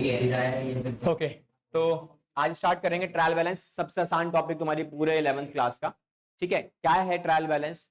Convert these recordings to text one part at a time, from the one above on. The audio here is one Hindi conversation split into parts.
ओके तो आज स्टार्ट करेंगे ट्रायल बैलेंस। सबसे आसान टॉपिक तुम्हारी पूरे 11th क्लास का। ठीक है, क्या है ट्रायल बैलेंस?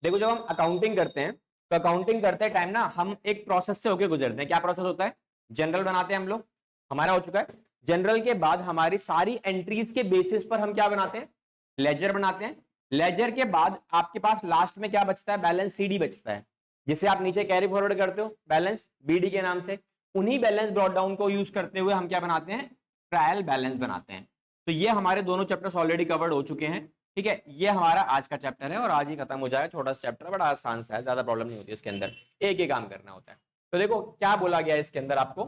देखो, जब हम अकाउंटिंग करते हैं तो अकाउंटिंग करते टाइम ना हम एक प्रोसेस से होके गुजरते हैं। क्या प्रोसेस होता है? जनरल बनाते हैं हम लोग, हमारा हो चुका है। जनरल के बाद हमारी सारी एंट्रीज के बेसिस पर हम क्या बनाते हैं? लेजर बनाते हैं। लेजर के बाद आपके पास लास्ट में क्या बचता है? बैलेंस सीडी बचता है, जिसे आप नीचे कैरी फॉरवर्ड करते हो बैलेंस बीडी के नाम से। उन्हीं बैलेंस ब्रॉट डाउन को यूज करते हुए हम क्या बनाते हैं? ट्रायल बैलेंस बनाते हैं। तो ये हमारे दोनों चैप्टर्स ऑलरेडी कवर्ड हो चुके हैं। ठीक है, ये हमारा आज का चैप्टर है और आज ही खत्म हो जाएगा। छोटा सा चैप्टर है, बड़ा आसान सा है, ज्यादा प्रॉब्लम नहीं होती इसके अंदर, एक ही काम करना होता है। तो देखो क्या बोला गया इसके अंदर आपको।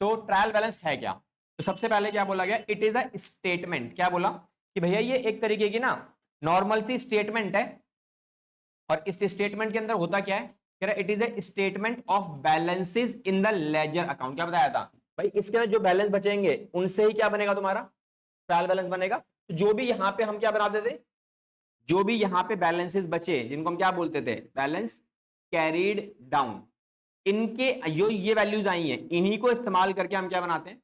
तो ट्रायल बैलेंस है क्या? तो सबसे पहले क्या बोला गया? It is a statement. क्या बोला कि भैया ये एक तरीके की ना नॉर्मल सी स्टेटमेंट है, और इस स्टेटमेंट के अंदर होता क्या है? It is a statement of balances in the ledger account. क्या बताया था भाई? इसके अंदर जो बैलेंस बचेंगे उनसे ही क्या बनेगा तुम्हारा? ट्रायल बैलेंस बनेगा। तो जो भी यहां पे हम क्या बनाते थे, जो भी यहां पे बैलेंसेस बचे जिनको हम क्या बोलते थे? बैलेंस कैरीड डाउन, इनके जो ये वैल्यूज आई हैं इन्हीं को इस्तेमाल करके हम क्या बनाते हैं?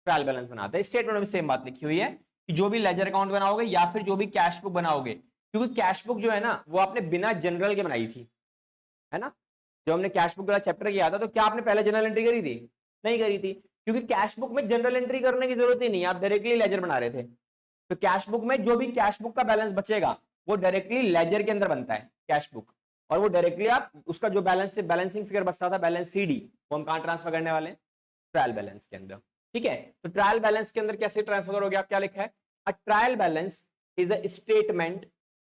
ट्रायल बैलेंस बनाते हैं। स्टेटमेंट में सेम बात लिखी हुई है कि जो भी लेजर अकाउंट बनाओगे या फिर जो भी कैश बुक बनाओगे, क्योंकि कैश बुक जो है ना वो आपने बिना जनरल के बनाई थी, है ना। जब हमने कैश बुक वाला चैप्टर किया था तो क्या आपने पहले जनरल एंट्री करी थी? नहीं करी थी, क्योंकि कैश बुक में जनरल एंट्री करने की जरूरत ही नहीं, आप डायरेक्टली लेजर बना रहे थे। तो कैश बुक में जो भी कैश बुक का बैलेंस बचेगा वो डायरेक्टली लेजर के अंदर बनता है कैश बुक, और वो डायरेक्टली आप उसका जो बैलेंस से बैलेंसिंग फिगर बचता था बैलेंस सीडी, वो हम कहां ट्रांसफर करने वाले हैं? ट्रायल बैलेंस के अंदर। ठीक है, तो ट्रायल बैलेंस के अंदर कैसे ट्रांसफर हो गया? क्या लिखा है? अ trial balance is a statement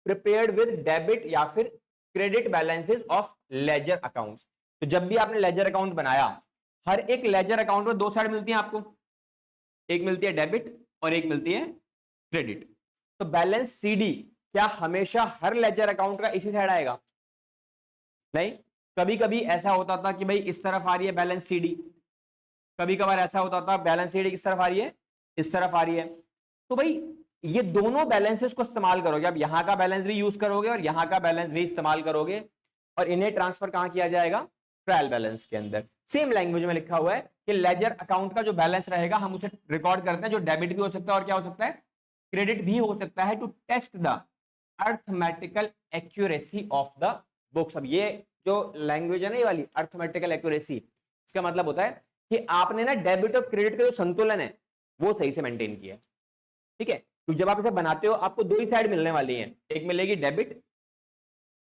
prepared with debit या फिर credit balances of ledger accounts. तो जब भी आपने लेजर अकाउंट बनाया, हर एक लेजर अकाउंट में दो साइड मिलती है आपको, एक मिलती है डेबिट और एक मिलती है क्रेडिट। तो बैलेंस सीडी क्या हमेशा हर लेजर अकाउंट का इसी साइड आएगा? नहीं, कभी कभी ऐसा होता था कि भाई इस तरफ आ रही है बैलेंस सीडी, कभी कभार ऐसा होता था बैलेंस सीडी किस तरफ आ रही है? इस तरफ आ रही है। तो भाई ये दोनों बैलेंसेस को इस्तेमाल करोगे, अब यहां का बैलेंस भी यूज करोगे और यहां का बैलेंस भी इस्तेमाल करोगे, और इन्हें ट्रांसफर कहां किया जाएगा? ट्रायल बैलेंस के अंदर। सेम लैंग्वेज में लिखा हुआ है कि लेजर अकाउंट का जो बैलेंस रहेगा हम उसे रिकॉर्ड करते हैं, जो डेबिट भी हो सकता है और क्या हो सकता है? क्रेडिट भी हो सकता है, to test the arithmetical accuracy of the books. अब ये जो लैंग्वेज है ना, ये वाली अर्थमेटिकल एक्यूरेसी, इसका मतलब होता है कि आपने ना डेबिट और क्रेडिट का जो संतुलन है वो सही से मेंटेन किया है। ठीक है, तो जब आप इसे बनाते हो आपको दो ही साइड मिलने वाली हैं, एक मिलेगी डेबिट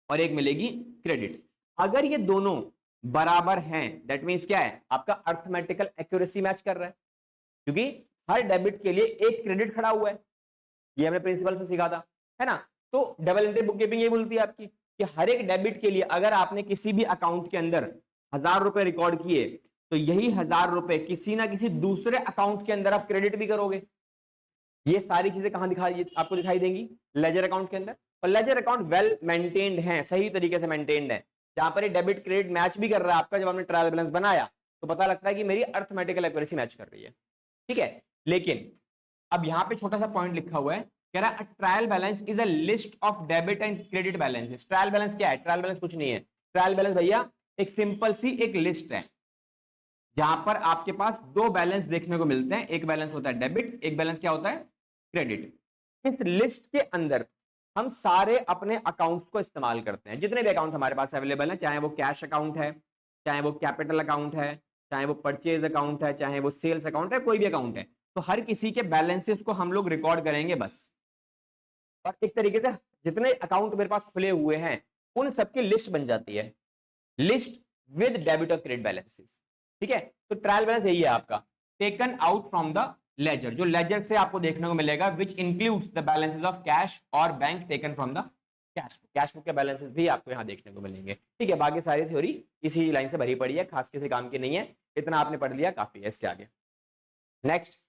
और एक मिलेगी क्रेडिट। अगर ये दोनों बराबर हैं दैट मींस क्या है? आपका अर्थमेटिकल एक्यूरेसी मैच कर रहा है, क्योंकि हर डेबिट के लिए एक क्रेडिट खड़ा हुआ है, ये हमने प्रिंसिपल से सीखा था, है ना। तो डबल एंट्री बुक कीपिंग ये बोलती है आपकी कि हर एक डेबिट के लिए अगर आपने किसी भी अकाउंट के अंदर 1000 रुपए रिकॉर्ड किए तो यही 1000 रुपए किसी ना किसी दूसरे अकाउंट के अंदर आप क्रेडिट भी करोगे। ये सारी चीजें कहां दिखाई आपको दिखाई देंगी? लेजर अकाउंट के अंदर। और लेजर अकाउंट वेल मेंटेन्ड है, सही तरीके से मेंटेन्ड है, जहां पर ये डेबिट क्रेडिट मैच भी कर रहा है आपका। जब आपने ट्रायल बैलेंस बनाया तो पता लगता है कि मेरी अर्थमेटिकल एक्यूरेसी मैच कर रही है। ठीक है, लेकिन अब यहां पे छोटा सा पॉइंट लिखा हुआ है, कह रहा है trial balance is a list of debit and credit balances. Trial balance क्या है? ट्रायल बैलेंस कुछ नहीं है। ट्रायल बैलेंस भैया एक सिंपल सी एक लिस्ट है, जहां पर आपके पास दो बैलेंस देखने को मिलते हैं, एक बैलेंस होता है डेबिट, एक बैलेंस क्या होता है? क्रेडिट। इस लिस्ट के अंदर हम सारे अपने अकाउंट्स को इस्तेमाल करते हैं, जितने भी अकाउंट हमारे पास अवेलेबल है, चाहे वो कैश अकाउंट है, चाहे वो कैपिटल अकाउंट है, चाहे वो परचेज अकाउंट है, चाहे वो सेल्स अकाउंट है, कोई भी अकाउंट है, तो हर किसी के बैलेंसेस को हम लोग रिकॉर्ड करेंगे बस। और एक तरीके से जितने अकाउंट मेरे पास खुले हुए हैं उन सबकी लिस्ट बन जाती है, लिस्ट विद डेबिट और क्रेडिट बैलेंसेस। ठीक है, तो ट्रायल बैलेंस यही है आपका, taken out from the ledger, जो लेजर से आपको देखने को मिलेगा, which includes the balances of cash और bank taken from the cash book के बैलेंसेस भी आपको यहां देखने को मिलेंगे। ठीक है, बाकी सारी थ्योरी इसी लाइन से भरी पड़ी है, खास किसी काम की नहीं है, इतना आपने पढ़ लिया काफी है इसके आगे। नेक्स्ट,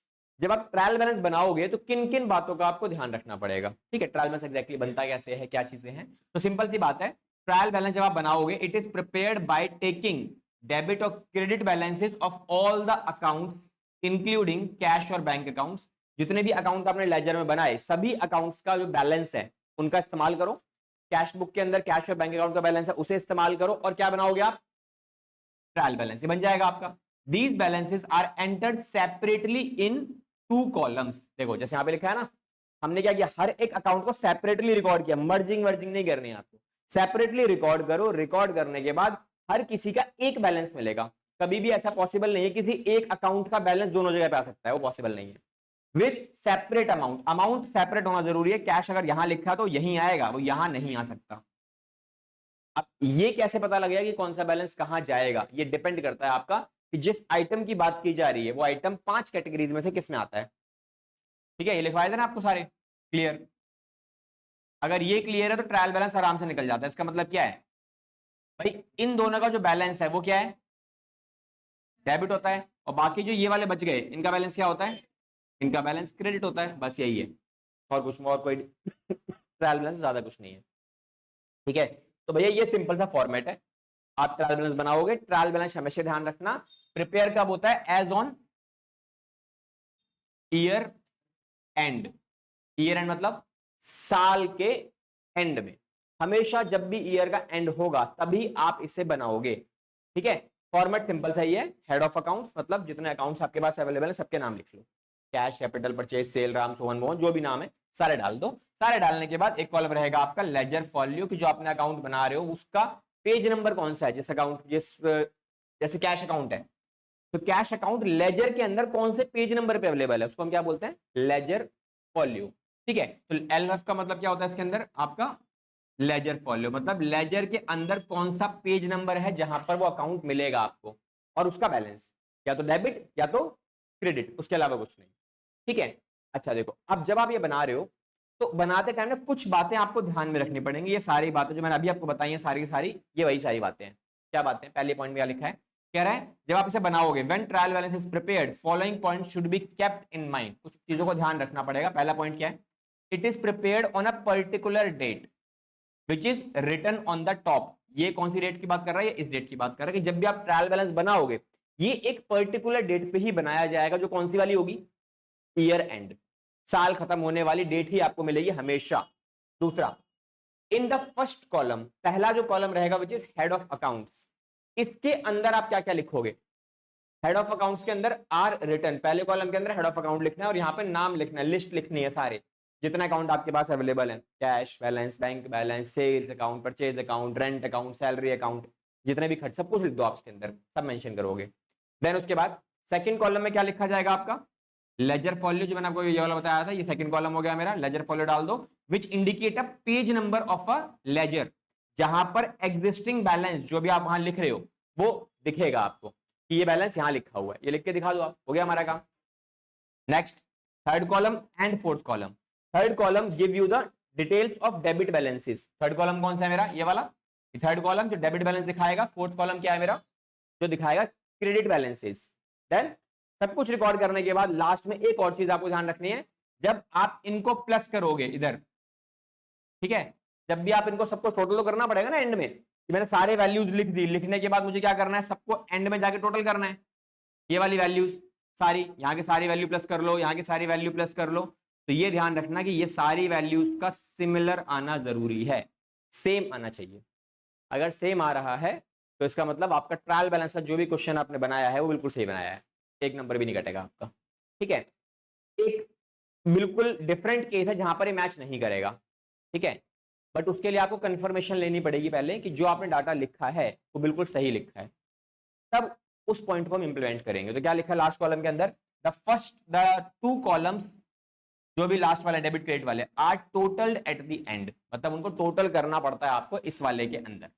जब आप ट्रायल बैलेंस बनाओगे तो किन किन बातों का आपको ध्यान रखना पड़ेगा? ठीक है, ट्रायल बैलेंस एग्जैक्टली बनता कैसे है, क्या चीजें हैं? तो सिंपल सी बात है, ट्रायल बैलेंस जब आप बनाओगे it is prepared by taking debit और credit balances of all the accounts including cash और बैंक अकाउंट्स। जितने भी अकाउंट आपने लेजर में बनाए सभी अकाउंट्स का जो बैलेंस है उनका इस्तेमाल करो। कैश बुक के अंदर कैश और बैंक अकाउंट का बैलेंस है उसे इस्तेमाल करो, और क्या बनाओगे आप? ट्रायल बैलेंस बन जाएगा आपका। These balances are entered separately in 2 columns. देखो जैसे यहाँ पे लिखा है ना, हमने क्या किया, हर एक अकाउंट को सेपरेटली रिकॉर्ड किया, मर्जिंग वर्जिंग नहीं करनी है आपको, सेपरेटली रिकॉर्ड करो। रिकॉर्ड करने के बाद हर किसी का एक बैलेंस मिलेगा। कभी भी ऐसा पॉसिबल नहीं है किसी एक अकाउंट का बैलेंस दोनों जगह पे आ सकता है, वो पॉसिबल नहीं है। With separate amount, amount separate होना जरूरी है। कैश अगर यहां लिखा तो यहीं आएगा, वो यहां नहीं आ सकता। अब ये कैसे पता लगेगा कि कौन सा बैलेंस कहां जाएगा, ये डिपेंड करता है आपका कि जिस आइटम की बात की जा रही है वो आइटम 5 कैटेगरीज में से किस में आता है। ठीक है, ये लिखवाए थे ना आपको सारे, क्लियर? अगर ये क्लियर है तो ट्रायल बैलेंस आराम से निकल जाता है। इसका मतलब क्या है भाई, इन दोनों का जो बैलेंस है वो क्या है, डेबिट होता है, और बाकी जो ये वाले बच गए इनका बैलेंस क्या होता है, इनका बैलेंस क्रेडिट होता है। बस यही है, और कुछ और कोई ट्रायल बैलेंस ज्यादा कुछ नहीं है। ठीक है, तो भैया ये सिंपल सा फॉर्मेट है। आप ट्रायल बैलेंस बनाओगे, ट्रायल बैलेंस हमेशा ध्यान रखना प्रिपेयर कब होता है, as on year end. Year end मतलब साल के एंड में, हमेशा जब भी ईयर का एंड होगा तभी आप इसे बनाओगे। ठीक है, फॉर्मेट सिंपल सा ही है, हेड ऑफ अकाउंट्स मतलब जितने अकाउंट्स आपके पास अवेलेबल है सबके नाम लिख लो, cash, capital, purchase, sale, Ram, Sohan, Mohan, जो भी नाम है सारे डाल दो। सारे डालने के बाद एक कॉलम रहेगा आपका लेजर फॉलियो, कि जो आपने अकाउंट बना रहे हो उसका पेज नंबर कौन सा है, जिस अकाउंट जैसे कैश अकाउंट है तो कैश अकाउंट लेजर के अंदर कौन से पेज नंबर पे अवेलेबल है उसको हम क्या बोलते हैं, लेजर फॉलियो। ठीक है, तो एलएफ का मतलब क्या होता है इसके अंदर आपका, लेजर फॉलियो मतलब लेजर के अंदर कौन सा पेज नंबर है जहां पर वो अकाउंट मिलेगा आपको, और उसका बैलेंस या तो डेबिट या तो क्रेडिट, उसके अलावा कुछ नहीं। ठीक है, अच्छा देखो अब जब आप ये बना रहे हो तो बनाते टाइम ना कुछ बातें आपको ध्यान में रखनी पड़ेंगी। ये सारी बातें जो मैंने अभी आपको बताई हैं सारी की सारी, ये वही सारी बातें हैं। क्या बातें, पहले पॉइंट में क्या लिखा है, कह रहा है जब आप इसे बनाओगे, when trial balance is prepared following point should be kept in mind. कुछ चीजों को ध्यान रखना पड़ेगा। पहला पॉइंट क्या है, it is prepared on a particular date which is written on the top. ये कौन सी डेट की बात कर रहा है, इस डेट की बात कर रहा है कि जब भी आप ट्रायल बैलेंस बनाओगे ये एक पर्टिकुलर डेट पे ही बनाया जाएगा, जो कौन सी वाली होगी, ईयर एंड, साल खत्म होने वाली डेट ही आपको मिलेगी हमेशा। दूसरा, इन द फर्स्ट कॉलम, पहला जो कॉलम रहेगा which is head of accounts, इसके अंदर आप क्या क्या लिखोगे, हेड ऑफ अकाउंट्स के अंदर आर रिटर्न, पहले कॉलम के अंदर हेड ऑफ अकाउंट लिखना है और यहाँ पे नाम लिखना है, लिस्ट लिखनी है सारे जितने अकाउंट आपके पास अवेलेबल है, cash balance, bank balance, sales account, purchase account, rent account, salary account, जितने भी खर्च सब कुछ लिख दो आप इसके अंदर, सब मेंशन करोगे। देन उसके बाद सेकंड कॉलम में क्या लिखा जाएगा आपका, लेजर फॉलियो, जो मैंने आपको ये वाला बताया था, ये सेकंड कॉलम हो गया मेरा, लेजर फॉलियो डाल दो, which indicate a page number of a ledger, जहां पर एग्जिस्टिंग बैलेंस जो भी आप वहां लिख रहे हो वो दिखेगा आपको कि ये बैलेंस यहां लिखा हुआ है, ये लिख के दिखा दो आप, हो गया हमारा काम। Next, third column and fourth column. Third column give you the details of debit balances. Third column कौन सा है मेरा, ये वाला, थर्ड कॉलम जो डेबिट बैलेंस दिखाएगा। फोर्थ कॉलम क्या है मेरा, जो दिखाएगा क्रेडिट बैलेंसेस। देन सब कुछ रिकॉर्ड करने के बाद लास्ट में एक और चीज आपको ध्यान रखनी है, जब आप इनको प्लस करोगे इधर, ठीक है, जब भी आप इनको सबको टोटल तो करना पड़ेगा ना एंड में, कि मैंने सारे वैल्यूज लिख दी, लिखने के बाद मुझे क्या करना है, सबको एंड में जाके टोटल करना है, ये वाली वैल्यूज सारी, यहाँ की सारी वैल्यू प्लस कर लो, यहाँ की सारी वैल्यू प्लस कर लो। तो ये ध्यान रखना कि ये सारी वैल्यूज का सिमिलर आना जरूरी है, सेम आना चाहिए। अगर सेम आ रहा है तो इसका मतलब आपका ट्रायल बैलेंस का जो भी क्वेश्चन आपने बनाया है वो बिल्कुल सही बनाया है, एक नंबर भी नहीं कटेगा आपका। ठीक है, एक बिल्कुल डिफरेंट केस है जहां पर ये मैच नहीं करेगा, ठीक है, बट उसके लिए आपको कंफर्मेशन लेनी पड़ेगी पहले कि जो आपने डाटा लिखा है वो बिल्कुल सही लिखा है, तब उस पॉइंट को हम इंप्लीमेंट करेंगे। तो क्या लिखा है लास्ट कॉलम के अंदर, द 2 कॉलम्स जो भी लास्ट वाले डेबिट क्रेडिट वाले are totalled at the end, मतलब उनको टोटल करना पड़ता है आपको इस वाले के अंदर।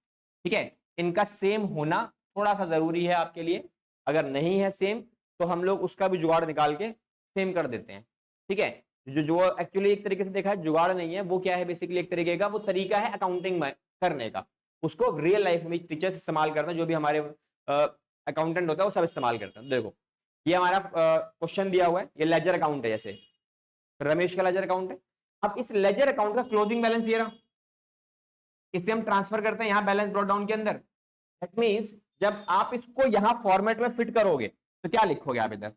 ठीक है, इनका सेम होना थोड़ा सा जरूरी है आपके लिए, अगर नहीं है सेम तो हम लोग उसका भी जुगाड़ निकाल के सेम कर देते हैं। ठीक है, जो जो एक्चुअली एक तरीके से देखा है जुगाड़ नहीं है, वो क्या है बेसिकली एक तरीके का वो तरीका है अकाउंटिंग में करने का, उसको रियल लाइफ में टीचर्स इस्तेमाल करते हैं, जो भी हमारे अकाउंटेंट होता है वो सब इस्तेमाल करते हैं। देखो ये हमारा क्वेश्चन दिया हुआ है, ये लेजर अकाउंट है, जैसे रमेश का लेजर अकाउंट है। अब इस लेजर अकाउंट का क्लोजिंग बैलेंस ये रहा, इसे हम ट्रांसफर करते हैं यहाँ बैलेंस ब्रॉट डाउन के अंदर। दैट मींस जब आप इसको यहां फॉर्मेट में फिट करोगे तो क्या लिखोगे आप इधर,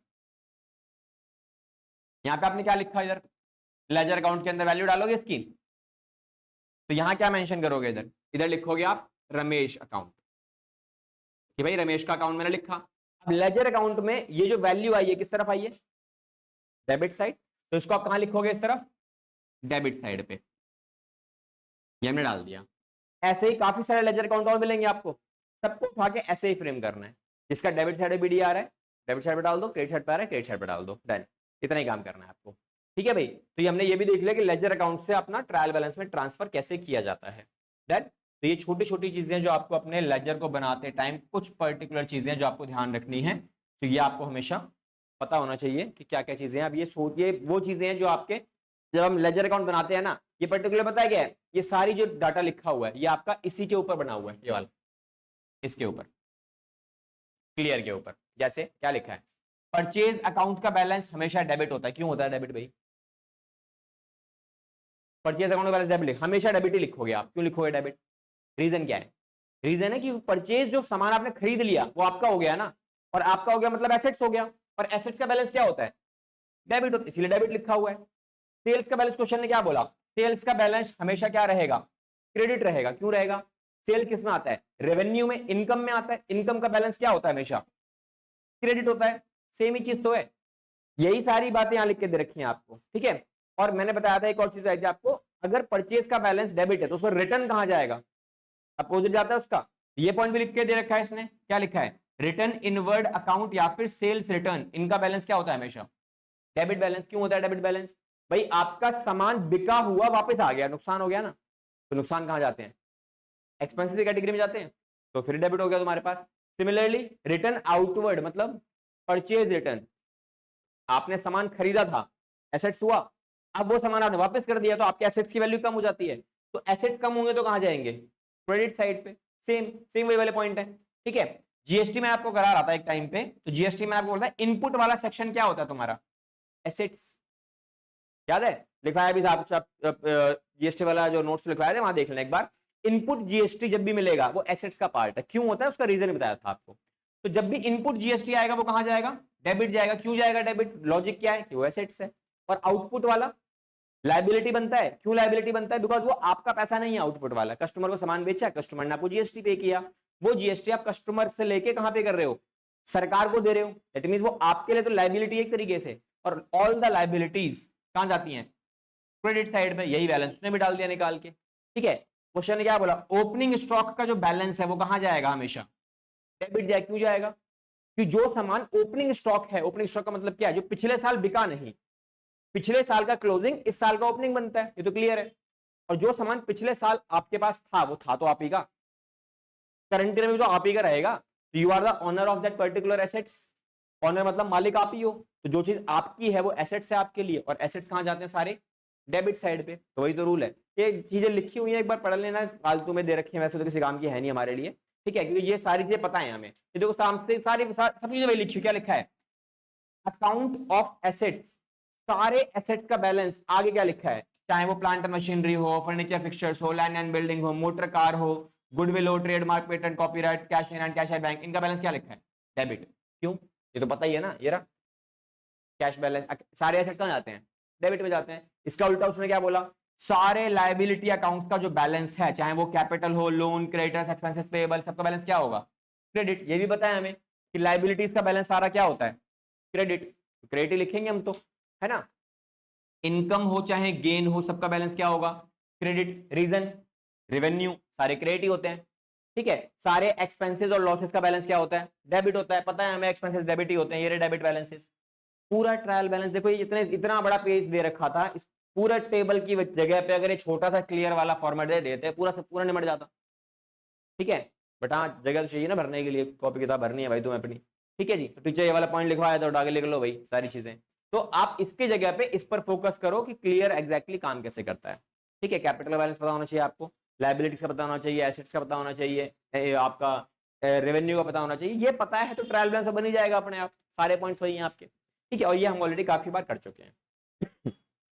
यहाँ पे आपने क्या लिखा इधर, लेजर अकाउंट के अंदर वैल्यू डालोगे इसकी, तो यहां क्या मेंशन करोगे, इधर इधर लिखोगे आप रमेश अकाउंट, कि भाई रमेश का अकाउंट मैंने लिखा। अब लेजर अकाउंट में ये जो वैल्यू आई है किस तरफ आई है, डेबिट साइड, तो इसको आप कहां लिखोगे, इस तरफ डेबिट साइड पे, ये हमने डाल दिया। ऐसे ही काफी सारे लेजर अकाउंट और मिलेंगे आपको, सबको उठा के ऐसे ही फ्रेम करना है। जिसका डेबिट साइड पे बीडी आ रहा है डेबिट साइड पे डाल दो, क्रेडिट साइड पे आ रहा है क्रेडिट साइड पे डाल दो, डन। इतना ही काम करना है आपको, ठीक है भाई। तो ये हमने ये भी देख लिया कि लेजर अकाउंट से अपना ट्रायल बैलेंस में ट्रांसफर कैसे किया जाता है, डन। तो ये छोटी छोटी चीजें जो आपको अपने लेजर को बनाते टाइम कुछ पर्टिकुलर चीजें जो आपको ध्यान रखनी है, तो ये आपको हमेशा पता होना चाहिए कि क्या क्या चीजें हैं। अब ये सोचिए वो चीजें हैं जो आपके जब हम लेजर अकाउंट बनाते हैं ना, ये पर्टिकुलर पता है क्या है, ये सारी जो डाटा लिखा हुआ है ये आपका इसी के ऊपर बना हुआ है, ये वाला इसके ऊपर क्लियर के ऊपर। जैसे क्या लिखा है, परचेज अकाउंट का बैलेंस हमेशा डेबिट होता है। क्यों होता है डेबिट भाई, परचेज अकाउंट का बैलेंस डेबिट हमेशा डेबिट ही लिखोगे आप, क्यों लिखोगे डेबिट, रीजन क्या है, रीजन है कि परचेज जो सामान आपने खरीद लिया वो आपका हो गया ना, और आपका हो गया मतलब एसेट्स हो गया, और एसेट्स का बैलेंस क्या होता है, डेबिट होता है, इसलिए डेबिट लिखा हुआ है। सेल्स का बैलेंस क्वेश्चन ने क्या बोला, सेल्स का बैलेंस हमेशा क्या रहेगा, क्रेडिट रहेगा। क्यों रहेगा, सेल किस में आता है, रेवेन्यू में, इनकम में आता है, इनकम का बैलेंस क्या होता है, हमेशा क्रेडिट होता है। सेम ही चीज तो है, यही सारी बातें यहां लिख के दे रखी हैं आपको, ठीक है। और मैंने बताया था एक और चीज आई थी आपको, अगर परचेज का बैलेंस डेबिट है तो उसको रिटर्न कहां जाएगा, अपोजिट जाता है उसका। ये पॉइंट भी लिख के दे रखा है इसने, क्या लिखा है, रिटर्न इनवर्ड अकाउंट या फिर सेल्स रिटर्न, इनका बैलेंस क्या होता है, हमेशा डेबिट बैलेंस। क्यों होता है डेबिट बैलेंस, भाई आपका सामान बिका हुआ वापस आ गया, नुकसान हो गया ना, तो नुकसान कहां जाते हैं, एक्सपेंसेस की कैटेगरी में जाते हैं, तो फिर डेबिट हो गया तुम्हारे पास। सिमिलरली रिटर्न आउटवर्ड मतलब परचेज रिटर्न, आपने सामान खरीदा था, एसेट्स हुआ, अब वो सामान आपने वापस कर दिया तो आपके एसेट्स की वैल्यू कम हो जाती है, तो एसेट्स कम होंगे तो कहां जाएंगे, क्रेडिट साइड पे। सेम सेम वही वाले पॉइंट है, ठीक है। जीएसटी में आपको करा रहा था एक टाइम पे, तो जीएसटी में आपको बोलता है इनपुट वाला सेक्शन क्या होता है तुम्हारा, एसेट्स, याद है लिखवाया भी था जीएसटी वाला जो नोट्स लिखवाया था वहां देख लेना एक बार। इनपुट जीएसटी जब भी मिलेगा वो एसेट्स का पार्ट है, क्यों होता है उसका रीजन बताया था आपको। तो जब भी इनपुट जीएसटी आएगा वो कहां जाएगा, डेबिट जाएगा। क्यों जाएगा डेबिट, लॉजिक क्या है कि वो एसेट्स है। और आउटपुट वाला लाइबिलिटी बनता है, क्यों लाइबिलिटी बनता है, बिकॉज वो आपका पैसा नहीं है, आउटपुट वाला कस्टमर को सामान बेचा, कस्टमर ने आपको जीएसटी पे किया, वो जीएसटी आप कस्टमर से लेके कहां पे कर रहे हो, सरकार को दे रहे हो, दैट मींस वो आपके लिए तो लाइबिलिटी एक तरीके से, और ऑल द लाइबिलिटीज कहां जाती हैं, क्रेडिट साइड में। यही बैलेंस उसने भी डाल दिया निकाल के, ठीक है। क्वेश्चन ने क्या बोला, ओपनिंग स्टॉक का जो बैलेंस है वो कहां जाएगा, हमेशा डेबिट जाएगा। क्यों जाएगा, कि जो सामान ओपनिंग स्टॉक है, ओपनिंग स्टॉक का मतलब क्या है, जो पिछले साल बिका नहीं, पिछले साल का क्लोजिंग इस साल का ओपनिंग बनता है, ये तो क्लियर है। और जो सामान पिछले साल आपके पास था वो था तो आप ही का, करंट ईयर में तो आप ही का रहेगा, you are the owner of that particular assets. Owner मतलब मालिक आप ही हो, तो जो चीज आपकी है वो एसेट्स है आपके लिए, और एसेट्स कहां जाते हैं सारे, डेबिट साइड पे। तो वही तो रूल है, ये चीजें लिखी हुई है, एक बार पढ़ लेना, फालतू में दे रखी है, वैसे तो किसी काम की है नहीं हमारे लिए, ठीक है, क्योंकि ये सारी चीजें पता है हमें। ये देखो सामने सारी सब चीजें वही लिखी हुई, क्या लिखा है, अकाउंट ऑफ एसेट्स, सारे एसेट्स का बैलेंस, आगे क्या लिखा है, चाहे वो प्लांट एंड मशीनरी हो, फर्नीचर फिक्सचर्स हो, लैंड एंड बिल्डिंग हो, मोटर कार हो, गुडविल हो, trademark, patent, copyright, cash in and cash out bank, इनका बैलेंस क्या लिखा है, डेबिट। क्यों, ये तो पता ही है ना, ये रहा कैश बैलेंस, सारे एसेट्स कहां जाते हैं, डेबिट में जाते हैं। इसका उल्टा उसने क्या बोला, सारे लायबिलिटी अकाउंट्स का जो बैलेंस है, चाहे वो कैपिटल हो, लोन, क्रेडिटर्स, एक्सपेंसेस पेएबल, सबका बैलेंस क्या होगा, क्रेडिट। ये भी बताया हमें कि लायबिलिटीज का बैलेंस सारा क्या होता है, क्रेडिट, क्रेडिट लिखेंगे हम तो, है ना। इनकम हो चाहे गेन हो, सबका बैलेंस क्या होगा, क्रेडिट। रीजन रेवेन्यू, सारे क्रेडिट ही होते हैं, ठीक है। सारे एक्सपेंसेस और लॉसेस का बैलेंस क्या होता है, डेबिट होता है, पता है हमें एक्सपेंसेस डेबिट ही होते हैं, ये डेबिट बैलेंसेस। पूरा ट्रायल बैलेंस देखो, ये इतना बड़ा पेज दे रखा था, इस पूरा टेबल की जगह पे अगर ये छोटा सा क्लियर वाला फॉर्मेट दे देते पूरा सब पूरा निमट जाता, ठीक है। बट हाँ जगह तो चाहिए ना भरने के लिए, कॉपी किताब भरनी है भाई तुम्हें अपनी, ठीक है जी। तो टीचर ये वाला पॉइंट लिखवाया तो आगे लिख लो भाई सारी चीजें। तो आप इसकी जगह पे इस पर फोकस करो कि क्लियर एग्जैक्टली काम कैसे करता है, ठीक है। कैपिटल बैलेंस पता होना चाहिए आपको, लायबिलिटीज का पता होना चाहिए, एसेट्स का पता होना चाहिए, आपका रेवेन्यू का पता होना चाहिए। ये पता है तो ट्रायल बैलेंस बन ही जाएगा अपने आप, सारे पॉइंट्स वही हैं आपके, ठीक है। और ये हम ऑलरेडी काफी बार कर चुके हैं।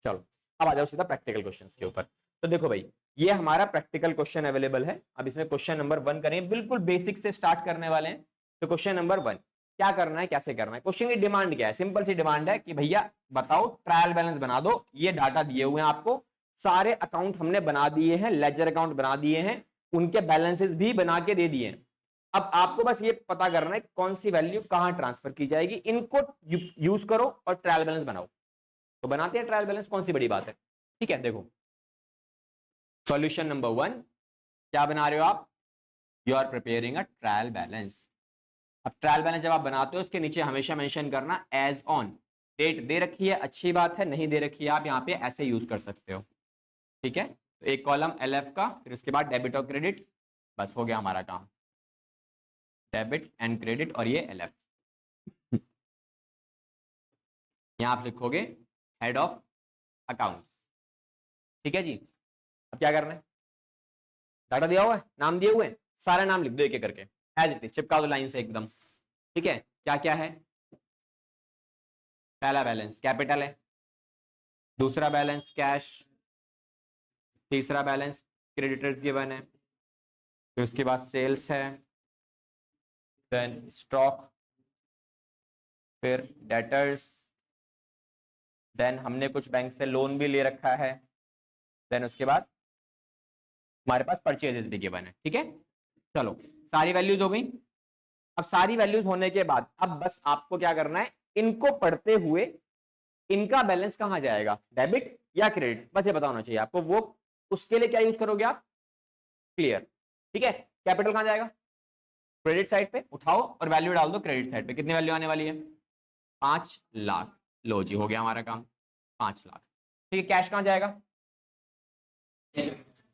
चलो अब आ जाओ सीधा प्रैक्टिकल क्वेश्चंस के ऊपर। तो देखो भाई ये हमारा प्रैक्टिकल क्वेश्चन अवेलेबल है, अब इसमें क्वेश्चन नंबर 1 करें, बिल्कुल बेसिक से स्टार्ट करने वाले हैं। तो क्वेश्चन नंबर 1 क्या करना है, कैसे करना है, क्वेश्चन की डिमांड क्या है, सिंपल सी डिमांड है कि भैया बताओ ट्रायल बैलेंस बना दो। ये डाटा दिए हुए हैं आपको, सारे अकाउंट हमने बना दिए हैं, लेजर अकाउंट बना दिए हैं, उनके बैलेंसेस भी बना के दे दिए हैं। अब आपको बस ये पता करना है कौन सी वैल्यू कहां ट्रांसफर की जाएगी, इनको यूज करो और ट्रायल बैलेंस बनाओ। तो बनाते हैं ट्रायल बैलेंस, कौन सी बड़ी बात है। ठीक है, देखो सॉल्यूशन नंबर 1 क्या बना रहे हो आप, you are preparing a trial balance. अब ट्रायल बैलेंस जब आप बनाते हो उसके नीचे हमेशा मेंशन करना एज ऑन, डेट दे रखी है अच्छी बात है, नहीं दे रखी है आप यहाँ पे ऐसे यूज कर सकते हो। ठीक है, तो एक कॉलम LF का, फिर उसके बाद डेबिट और क्रेडिट, बस हो गया हमारा काम, डेबिट एंड क्रेडिट और ये LF। यहां आप लिखोगे हेड ऑफ अकाउंट्स। ठीक है जी, अब क्या करना है, डाटा दिया हुआ है, नाम दिए हुए हैं, सारे नाम लिख दो एक एक करके, एज इट इज चिपका दो लाइन से एकदम। ठीक है, क्या क्या है, पहला बैलेंस कैपिटल है, दूसरा बैलेंस कैश, तीसरा बैलेंस क्रेडिटर्स गिवन है, फिर उसके बाद सेल्स है, देन स्टॉक, फिर डेटर्स, देन हमने कुछ बैंक से लोन भी ले रखा है, देन उसके बाद हमारे पास परचेजेस भी गिवन है। ठीक है, चलो सारी वैल्यूज हो गई। अब सारी वैल्यूज होने के बाद अब बस आपको क्या करना है, इनको पढ़ते हुए इनका बैलेंस कहां जाएगा, डेबिट या क्रेडिट, बस ये बताना चाहिए आपको। वो उसके लिए क्या यूज करोगे आप, क्लियर। ठीक है, कैपिटल कहां जाएगा, क्रेडिट साइड पे उठाओ और वैल्यू डाल दो क्रेडिट साइड पे, कितनी वैल्यू आने वाली है, 5 लाख। लो जी, हो गया हमारा काम, 5 लाख। ठीक है, कैश कहां जाएगा,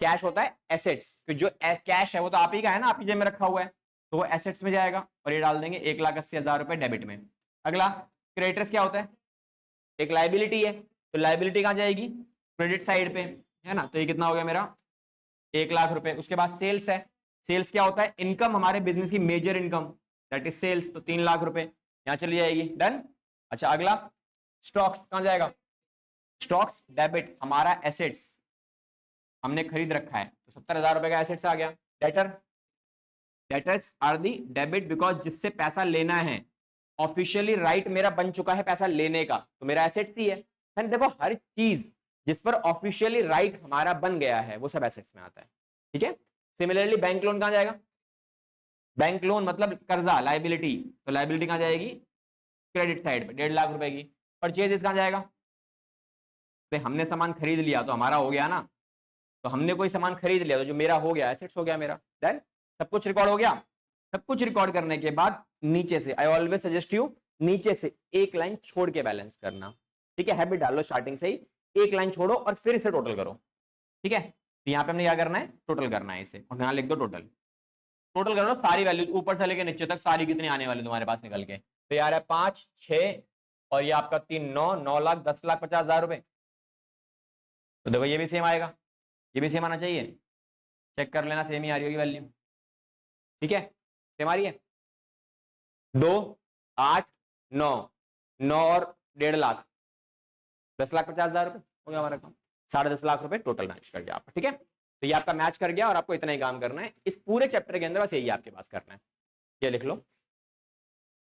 कैश होता है एसेट्स, जो कैश है वो तो आप ही का है ना, आप ही जेब में रखा हुआ है, तो वो एसेट्स में जाएगा और ये डाल देंगे 1,80,000 रुपए डेबिट में। अगला क्रेडिटर्स क्या होता है, एक लाइबिलिटी है, तो लाइबिलिटी कहां जाएगी, क्रेडिट साइड पे, है ना, तो ये कितना हो गया मेरा 1,00,000 रुपए। उसके बाद सेल्स है, सेल्स क्या होता है, इनकम, हमारे बिजनेस की major income, that is sales, तो 3,00,000 रुपए यहां चली जाएगी, डन। अच्छा अगला स्टॉक्स कहां जाएगा, स्टॉक्स डेबिट, हमारा एसेट्स हमने खरीद रखा है, तो 70,000 रुपए का एसेट्स आ गया। Debtor, debtors are the debit because जिससे पैसा लेना है, ऑफिशियली राइट मेरा बन चुका है पैसा लेने का, तो मेरा एसेट्स ही है। देखो हर चीज जिस पर ऑफिशियली राइट हमारा बन गया है वो सब एसेट्स में आता है। ठीक है, सिमिलरली बैंक लोन कहां जाएगा, बैंक लोन मतलब कर्जा, लाइबिलिटी, तो लाइबिलिटी कहां जाएगी, क्रेडिट साइड पे 1,50,000 रुपए की। परचेज कहां जाएगा, तो हमने सामान खरीद लिया तो हमारा हो गया ना, तो हमने कोई सामान खरीद लिया तो जो मेरा हो गया, एसेट्स हो गया मेरा, डन। सब कुछ रिकॉर्ड हो गया। सब कुछ रिकॉर्ड करने के बाद नीचे से, आई ऑलवेज सजेस्ट यू, नीचे से एक लाइन छोड़ के बैलेंस करना। ठीक है, हैबिट डालो स्टार्टिंग से ही, एक लाइन छोड़ो और फिर इसे टोटल करो। ठीक है, तो यहाँ पे हमने क्या करना है, टोटल करना है इसे, और यहाँ लिख दो टोटल। टोटल कर लो सारी वैल्यू ऊपर से लेकर नीचे तक, सारी कितनी आने वाली तुम्हारे पास निकल के, तो यार है 5, 6 और ये आपका 3, 9, 9,00,000, 10,50,000 रुपए। तो देखो ये भी सेम आएगा, ये भी सेम आना चाहिए, चेक कर लेना सेम ही आ रही होगी वैल्यू। ठीक है, सेम आ रही है, 2, 8, 9, 9 और 1,50,000, 10,50,000 रुपए हो गया हमारा काम, 10.5 लाख रुपए टोटल मैच कर गया आपका। ठीक है, तो ये आपका मैच कर गया और आपको इतना ही काम करना है इस पूरे चैप्टर के अंदर, बस यही आपके पास करना है, ये लिख लो।